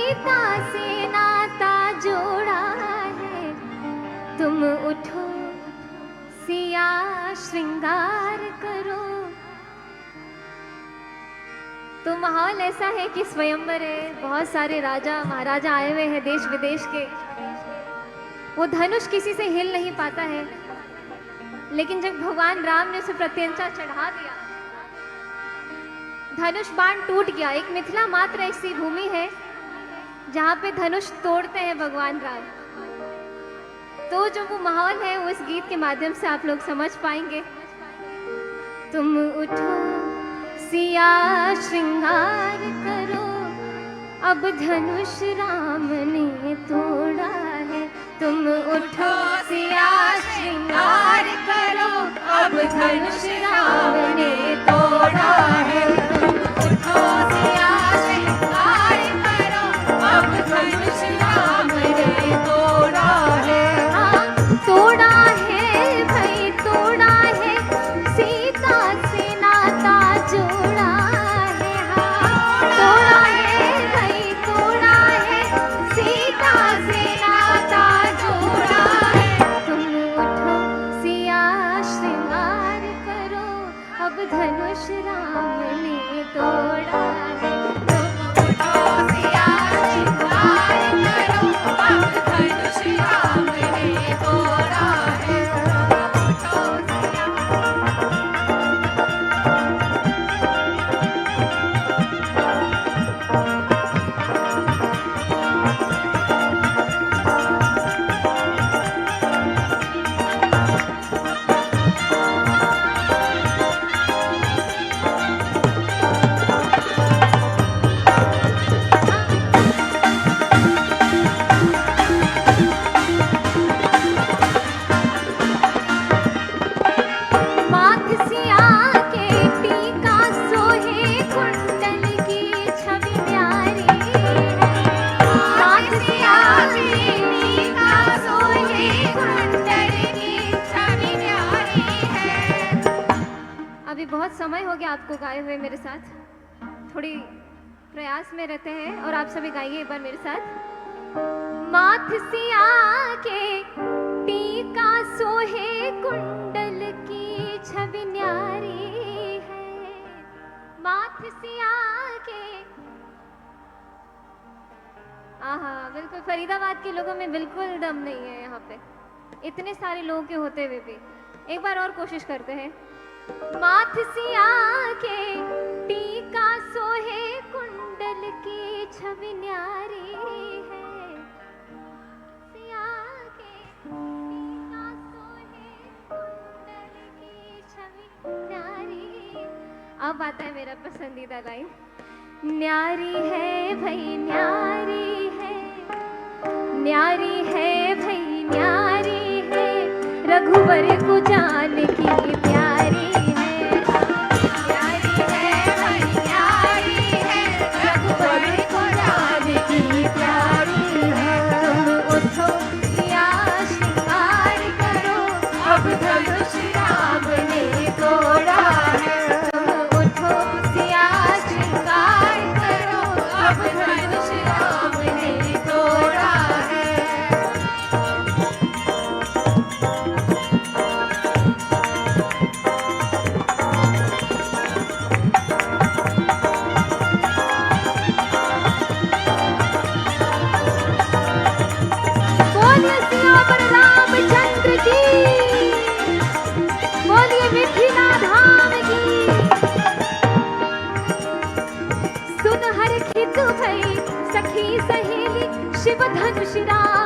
सीता से नाता जोड़ा है, तुम उठो सिया श्रृंगार करो। तो माहौल ऐसा है कि स्वयंवर है, बहुत सारे राजा महाराजा आए हुए हैं देश विदेश के। वो धनुष किसी से हिल नहीं पाता है, लेकिन जब भगवान राम ने उसे प्रत्यंचा चढ़ा दिया, धनुष बाण टूट गया। एक मिथिला मात्र ऐसी भूमि है जहां पे धनुष तोड़ते हैं भगवान राम। तो जो वो माहौल है वो इस गीत के माध्यम से आप लोग समझ पाएंगे। तुम उठो सिया श्रृंगार करो, अब धनुष राम ने तोड़ा है। तुम उठो सिया श्रृंगार करो, अब धनुष राम ने तोड़ा है। तुम उठो सिया श्रृंगार करो, अब धनुष राम ने तोड़ा है। हाँ, तोड़ा है भाई तोड़ा है, सीता से नाता जोड़ा है। हाँ, तोड़ा है भाई तोड़ा है, सीता से नाता जोड़ा है। तुम उठो सिया श्रृंगार करो, अब धनुष राम ने तोड़ा है। तुम उठो सिया श्रृंगार करो, अब धनुष राम ने तोड़ा है। उठो सिया बहुत समय हो गया आपको गाए हुए मेरे साथ, थोड़ी प्रयास में रहते हैं और आप सभी गाइए एक बार मेरे साथ। माथ सिया के टीका सोहे कुंडल की छवि न्यारी है। माथ सिया के आहा, बिल्कुल फरीदाबाद के लोगों में बिल्कुल दम नहीं है यहाँ पे, इतने सारे लोगों के होते हुए भी। एक बार और कोशिश करते हैं। माथ सिया के टीका सोहे कुंडल की छवि न्यारी है। सिया के टीका सोहे कुंडल की छवि न्यारी। अब आता है मेरा पसंदीदा लाइन। न्यारी है भाई न्यारी है, न्यारी है भाई न्यारी है, रघुवर को जान की प्यारी है। न्यारी है भाई न्यारी है, रघुवर को जान की प्यारी है। तुम उठो सिया श्रृंगार करो, अब धनुष राम ने तोड़ा है। तुम उठो सिया श्रृंगार करो, अब धनुष राम ने तोड़ा है। बोलिए सियावर रामचंद्र की, बोलिए मिथिला धाम की। सुन हर खित भई सखी सहेली, शिव धनुष राम